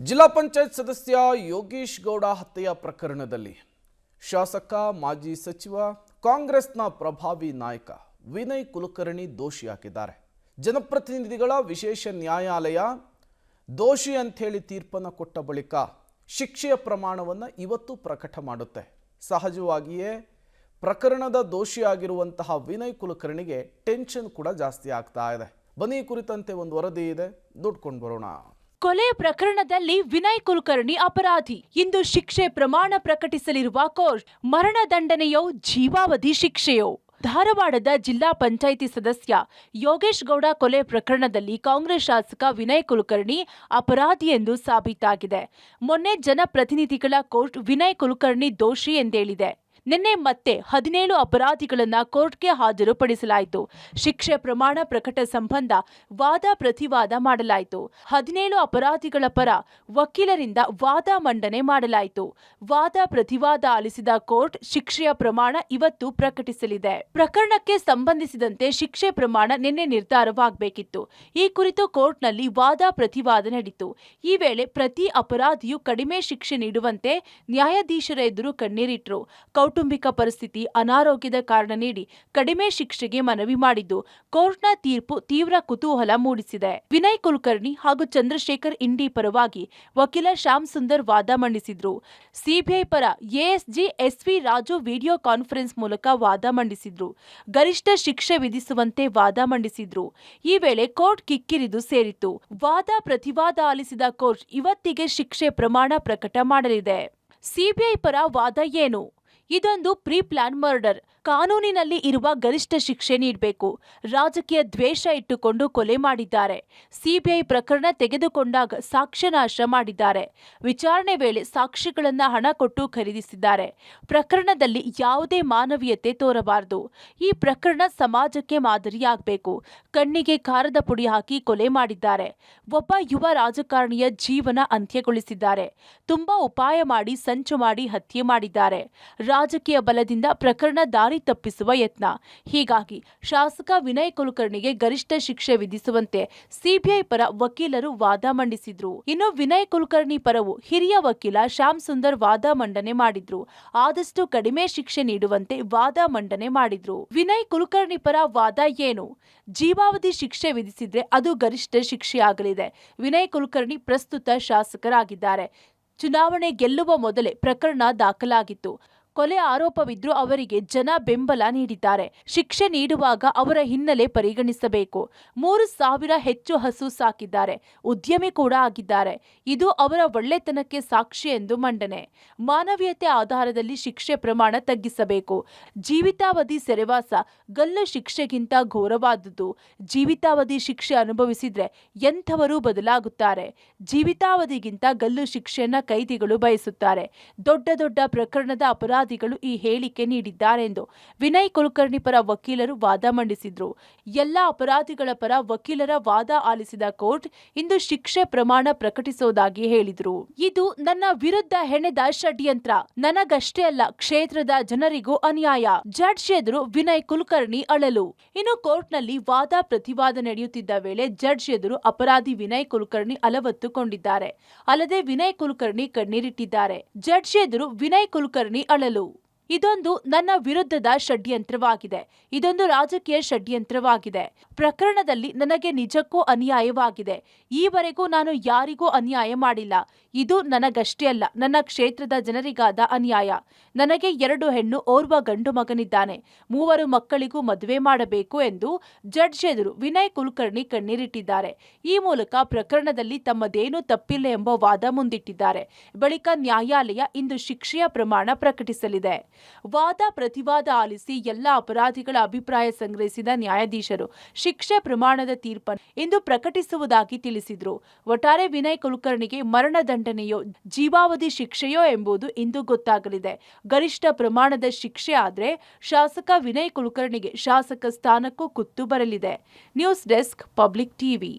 ಜಿಲ್ಲಾ ಪಂಚಾಯತ್ ಸದಸ್ಯ ಯೋಗೇಶ್ ಗೌಡ ಹತ್ಯೆಯ ಪ್ರಕರಣದಲ್ಲಿ ಶಾಸಕ ಮಾಜಿ ಸಚಿವ ಕಾಂಗ್ರೆಸ್ನ ಪ್ರಭಾವಿ ನಾಯಕ ವಿನಯ್ ಕುಲಕರ್ಣಿ ದೋಷಿಯಾಗಿದ್ದಾರೆ. ಜನಪ್ರತಿನಿಧಿಗಳ ವಿಶೇಷ ನ್ಯಾಯಾಲಯ ದೋಷಿ ಅಂತ ಹೇಳಿ ತೀರ್ಪನ್ನು ಕೊಟ್ಟ ಬಳಿಕ ಶಿಕ್ಷೆಯ ಪ್ರಮಾಣವನ್ನು ಇವತ್ತು ಪ್ರಕಟ ಮಾಡುತ್ತೆ. ಸಹಜವಾಗಿಯೇ ಪ್ರಕರಣದ ದೋಷಿಯಾಗಿರುವಂತಹ ವಿನಯ್ ಕುಲಕರ್ಣಿಗೆ ಟೆನ್ಷನ್ ಕೂಡ ಜಾಸ್ತಿ ಆಗ್ತಾ ಇದೆ. ಬನ್ನಿ ಕುರಿತಂತೆ ಒಂದು ವರದಿ ಇದೆ, ನೋಡ್ಕೊಂಡು ಬರೋಣ. ಕೊಲೆ ಪ್ರಕರಣದಲ್ಲಿ ವಿನಯ್ ಕುಲಕರ್ಣಿ ಅಪರಾಧಿ. ಇಂದು ಶಿಕ್ಷೆ ಪ್ರಮಾಣ ಪ್ರಕಟಿಸಲಿರುವ ಕೋರ್ಟ್ ಮರಣದಂಡನೆಯೋ ಜೀವಾವಧಿ ಶಿಕ್ಷೆಯೋ? ಧಾರವಾಡದ ಜಿಲ್ಲಾ ಪಂಚಾಯಿತಿ ಸದಸ್ಯ ಯೋಗೇಶ್ ಗೌಡ ಕೊಲೆ ಪ್ರಕರಣದಲ್ಲಿ ಕಾಂಗ್ರೆಸ್ ಶಾಸಕ ವಿನಯ್ ಕುಲಕರ್ಣಿ ಅಪರಾಧಿ ಎಂದು ಸಾಬೀತಾಗಿದೆ. ಮೊನ್ನೆ ಜನಪ್ರತಿನಿಧಿಗಳ ಕೋರ್ಟ್ ವಿನಯ್ ಕುಲಕರ್ಣಿ ದೋಷಿ ಎಂದೇಳಿದೆ. ನಿನ್ನೆ ಮತ್ತೆ 17 ಅಪರಾಧಿಗಳನ್ನ ಕೋರ್ಟ್ಗೆ ಹಾಜರುಪಡಿಸಲಾಯಿತು. ಶಿಕ್ಷೆ ಪ್ರಮಾಣ ಪ್ರಕಟ ಸಂಬಂಧ ವಾದ ಪ್ರತಿವಾದ ಮಾಡಲಾಯಿತು. 17 ಅಪರಾಧಿಗಳ ಪರ ವಕೀಲರಿಂದ ವಾದ ಮಂಡನೆ ಮಾಡಲಾಯಿತು. ವಾದ ಪ್ರತಿವಾದ ಆಲಿಸಿದ ಕೋರ್ಟ್ ಶಿಕ್ಷೆಯ ಪ್ರಮಾಣ ಇವತ್ತು ಪ್ರಕಟಿಸಲಿದೆ. ಪ್ರಕರಣಕ್ಕೆ ಸಂಬಂಧಿಸಿದಂತೆ ಶಿಕ್ಷೆ ಪ್ರಮಾಣ ನಿನ್ನೆ ನಿರ್ಧಾರವಾಗಬೇಕಿತ್ತು. ಈ ಕುರಿತು ಕೋರ್ಟ್ನಲ್ಲಿ ವಾದ ಪ್ರತಿವಾದ ನಡೆಯಿತು. ಈ ವೇಳೆ ಪ್ರತಿ ಅಪರಾಧಿಯು ಕಡಿಮೆ ಶಿಕ್ಷೆ ನೀಡುವಂತೆ ನ್ಯಾಯಾಧೀಶರ ಎದುರು ಕಣ್ಣೀರಿಟ್ಟರು. ಕೌಟುಂಬಿಕ ಪರಿಸ್ಥಿತಿ, ಅನಾರೋಗ್ಯದ ಕಾರಣ ನೀಡಿ ಕಡಿಮೆ ಶಿಕ್ಷೆಗೆ ಮನವಿ ಮಾಡಿದ್ದು ಕೋರ್ಟ್ನ ತೀರ್ಪು ತೀವ್ರ ಕುತೂಹಲ ಮೂಡಿಸಿದೆ. ವಿನಯ್ ಕುಲಕರ್ಣಿ ಹಾಗೂ ಚಂದ್ರಶೇಖರ್ ಇಂಡಿ ಪರವಾಗಿ ವಕೀಲ ಶ್ಯಾಮ್ ಸುಂದರ್ ವಾದ ಮಂಡಿಸಿದ್ರು. ಸಿಬಿಐ ಪರ ASG S V Raju video conference ಮೂಲಕ ವಾದ ಮಂಡಿಸಿದ್ರು. ಗರಿಷ್ಠ ಶಿಕ್ಷೆ ವಿಧಿಸುವಂತೆ ವಾದ ಮಂಡಿಸಿದ್ರು. ಈ ವೇಳೆ ಕೋರ್ಟ್ ಕಿಕ್ಕಿರಿದು ಸೇರಿತ್ತು. ವಾದ ಪ್ರತಿವಾದ ಆಲಿಸಿದ ಕೋರ್ಟ್ ಇವತ್ತಿಗೆ ಶಿಕ್ಷೆ ಪ್ರಮಾಣ ಪ್ರಕಟ ಮಾಡಲಿದೆ. ಸಿಬಿಐ ಪರ ವಾದ ಏನು? ಇದೊಂದು ಪ್ರೀ ಪ್ಲಾನ್ ಮರ್ಡರ್. ಕಾನೂನಿನಲ್ಲಿ ಇರುವ ಗರಿಷ್ಠ ಶಿಕ್ಷೆ ನೀಡಬೇಕು. ರಾಜಕೀಯ ದ್ವೇಷ ಇಟ್ಟುಕೊಂಡು ಕೊಲೆ ಮಾಡಿದ್ದಾರೆ. ಸಿಬಿಐ ಪ್ರಕರಣ ತೆಗೆದುಕೊಂಡಾಗ ಸಾಕ್ಷ್ಯನಾಶ ಮಾಡಿದ್ದಾರೆ. ವಿಚಾರಣೆ ವೇಳೆ ಸಾಕ್ಷಿಗಳನ್ನ ಹಣ ಕೊಟ್ಟು ಖರೀದಿಸಿದ್ದಾರೆ. ಪ್ರಕರಣದಲ್ಲಿ ಯಾವುದೇ ಮಾನವೀಯತೆ ತೋರಬಾರದು. ಈ ಪ್ರಕರಣ ಸಮಾಜಕ್ಕೆ ಮಾದರಿಯಾಗಬೇಕು. ಕಣ್ಣಿಗೆ ಖಾರದ ಪುಡಿ ಹಾಕಿ ಕೊಲೆ ಮಾಡಿದ್ದಾರೆ. ಒಬ್ಬ ಯುವ ರಾಜಕಾರಣಿಯ ಜೀವನ ಅಂತ್ಯಗೊಳಿಸಿದ್ದಾರೆ. ತುಂಬಾ ಉಪಾಯ ಮಾಡಿ ಸಂಚು ಮಾಡಿ ಹತ್ಯೆ ಮಾಡಿದ್ದಾರೆ. ರಾಜಕೀಯ ಬಲದಿಂದ ಪ್ರಕರಣ ದಾರಿ ತಪ್ಪಿಸುವ ಯತ್ನ. ಹೀಗಾಗಿ ಶಾಸಕ ವಿನಯ್ ಕುಲಕರ್ಣಿಗೆ ಗರಿಷ್ಠ ಶಿಕ್ಷೆ ವಿಧಿಸುವಂತೆ ಸಿಬಿಐ ಪರ ವಕೀಲರು ವಾದ ಮಂಡಿಸಿದ್ರು. ಇನ್ನು ವಿನಯ್ ಕುಲಕರ್ಣಿ ಪರವು ಹಿರಿಯ ವಕೀಲ ಶ್ಯಾಮ್ ಸುಂದರ್ ವಾದ ಮಂಡನೆ ಮಾಡಿದ್ರು. ಆದಷ್ಟು ಕಡಿಮೆ ಶಿಕ್ಷೆ ನೀಡುವಂತೆ ವಾದ ಮಂಡನೆ ಮಾಡಿದ್ರು. ವಿನಯ್ ಕುಲಕರ್ಣಿ ಪರ ವಾದ ಏನು? ಜೀವಾವಧಿ ಶಿಕ್ಷೆ ವಿಧಿಸಿದ್ರೆ ಅದು ಗರಿಷ್ಠ ಶಿಕ್ಷೆಯಾಗಲಿದೆ. ವಿನಯ್ ಕುಲಕರ್ಣಿ ಪ್ರಸ್ತುತ ಶಾಸಕರಾಗಿದ್ದಾರೆ. ಚುನಾವಣೆ ಗೆಲ್ಲುವ ಮೊದಲೇ ಪ್ರಕರಣ ದಾಖಲಾಗಿತ್ತು. ಕೊಲೆ ಆರೋಪವಿದ್ರೂ ಅವರಿಗೆ ಜನ ಬೆಂಬಲ ನೀಡಿದ್ದಾರೆ. ಶಿಕ್ಷೆ ನೀಡುವಾಗ ಅವರ ಹಿನ್ನೆಲೆ ಪರಿಗಣಿಸಬೇಕು. 3,000 ಹೆಚ್ಚು ಹಸು ಸಾಕಿದ್ದಾರೆ. ಉದ್ಯಮಿ ಕೂಡ ಆಗಿದ್ದಾರೆ. ಇದು ಅವರ ಒಳ್ಳೆತನಕ್ಕೆ ಸಾಕ್ಷಿ ಎಂದು ಮಂಡನೆ. ಮಾನವೀಯತೆ ಆಧಾರದಲ್ಲಿ ಶಿಕ್ಷೆ ಪ್ರಮಾಣ ತಗ್ಗಿಸಬೇಕು. ಜೀವಿತಾವಧಿ ಸೆರೆವಾಸ ಗಲ್ಲು ಶಿಕ್ಷೆಗಿಂತ ಘೋರವಾದುದು. ಜೀವಿತಾವಧಿ ಶಿಕ್ಷೆ ಅನುಭವಿಸಿದ್ರೆ ಎಂಥವರೂ ಬದಲಾಗುತ್ತಾರೆ. ಜೀವಿತಾವಧಿಗಿಂತ ಗಲ್ಲು ಶಿಕ್ಷೆಯನ್ನ ಕೈದಿಗಳು ಬಯಸುತ್ತಾರೆ. ದೊಡ್ಡ ದೊಡ್ಡ ಪ್ರಕರಣದ ಅಪರಾಧಿಗಳು ಈ ಹೇಳಿಕೆ ನೀಡಿದ್ದಾರೆಂದು ವಿನಯ್ ಕುಲಕರ್ಣಿ ಪರ ವಕೀಲರು ವಾದ ಮಂಡಿಸಿದ್ರು. ಎಲ್ಲ ಅಪರಾಧಿಗಳ ಪರ ವಕೀಲರ ವಾದ ಆಲಿಸಿದ ಕೋರ್ಟ್ ಇಂದು ಶಿಕ್ಷೆ ಪ್ರಮಾಣ ಪ್ರಕಟಿಸುವುದಾಗಿ ಹೇಳಿದ್ರು. ಇದು ನನ್ನ ವಿರುದ್ಧ ಹೆಣೆದ ಷಡ್ಯಂತ್ರ. ನನಗಷ್ಟೇ ಅಲ್ಲ, ಕ್ಷೇತ್ರದ ಜನರಿಗೂ ಅನ್ಯಾಯ. ಜಡ್ಜ್ ಎದುರು ವಿನಯ್ ಕುಲಕರ್ಣಿ ಅಳಲು. ಇನ್ನು ಕೋರ್ಟ್ನಲ್ಲಿ ವಾದ ಪ್ರತಿವಾದ ನಡೆಯುತ್ತಿದ್ದ ವೇಳೆ ಜಡ್ಜ್ ಎದುರು ಅಪರಾಧಿ ವಿನಯ್ ಕುಲಕರ್ಣಿ ಅಲವತ್ತುಕೊಂಡಿದ್ದಾರೆ. ಅಲ್ಲದೆ ವಿನಯ್ ಕುಲಕರ್ಣಿ ಕಣ್ಣೀರಿಟ್ಟಿದ್ದಾರೆ. ಜಡ್ಜ್ ಎದುರು ವಿನಯ್ ಕುಲಕರ್ಣಿ ಅಳಲು. ಇದೊಂದು ನನ್ನ ವಿರುದ್ಧದ ಷಡ್ಯಂತ್ರವಾಗಿದೆ. ಇದೊಂದು ರಾಜಕೀಯ ಷಡ್ಯಂತ್ರವಾಗಿದೆ. ಪ್ರಕರಣದಲ್ಲಿ ನನಗೆ ನಿಜಕ್ಕೂ ಅನ್ಯಾಯವಾಗಿದೆ. ಈವರೆಗೂ ನಾನು ಯಾರಿಗೂ ಅನ್ಯಾಯ ಮಾಡಿಲ್ಲ. ಇದು ನನಗಷ್ಟೇ ಅಲ್ಲ, ನನ್ನ ಕ್ಷೇತ್ರದ ಜನರಿಗಾದ ಅನ್ಯಾಯ. ನನಗೆ 2 ಹೆಣ್ಣು, ಓರ್ವ ಗಂಡು ಮಗನಿದ್ದಾನೆ. 3 ಮಕ್ಕಳಿಗೂ ಮದುವೆ ಮಾಡಬೇಕು ಎಂದು ಜಡ್ಜ್ ಎದುರು ವಿನಯ್ ಕುಲಕರ್ಣಿ ಕಣ್ಣೀರಿಟ್ಟಿದ್ದಾರೆ. ಈ ಮೂಲಕ ಪ್ರಕರಣದಲ್ಲಿ ತಮ್ಮದೇನೂ ತಪ್ಪಿಲ್ಲ ಎಂಬ ವಾದ ಮುಂದಿಟ್ಟಿದ್ದಾರೆ. ಬಳಿಕ ನ್ಯಾಯಾಲಯ ಇಂದು ಶಿಕ್ಷೆಯ ಪ್ರಮಾಣ ಪ್ರಕಟಿಸಲಿದೆ. ವಾದ ಪ್ರತಿವಾದ ಆಲಿಸಿ ಎಲ್ಲ ಅಪರಾಧಿಗಳ ಅಭಿಪ್ರಾಯ ಸಂಗ್ರಹಿಸಿದ ನ್ಯಾಯಾಧೀಶರು ಶಿಕ್ಷೆ ಪ್ರಮಾಣದ ತೀರ್ಪನ್ನು ಇಂದು ಪ್ರಕಟಿಸುವುದಾಗಿ ತಿಳಿಸಿದ್ರು. ಒಟ್ಟಾರೆ ವಿನಯ್ ಕುಲಕರ್ಣಿಗೆ ಮರಣದಂಡನೆಯೋ ಜೀವಾವಧಿ ಶಿಕ್ಷೆಯೋ ಎಂಬುದು ಇಂದು ಗೊತ್ತಾಗಲಿದೆ. ಗರಿಷ್ಠ ಪ್ರಮಾಣದ ಶಿಕ್ಷೆ ಆದ್ರೆ ಶಾಸಕ ವಿನಯ್ ಕುಲಕರ್ಣಿಗೆ ಶಾಸಕ ಸ್ಥಾನಕ್ಕೂ ಕುತ್ತು ಬರಲಿದೆ. News desk, public TV.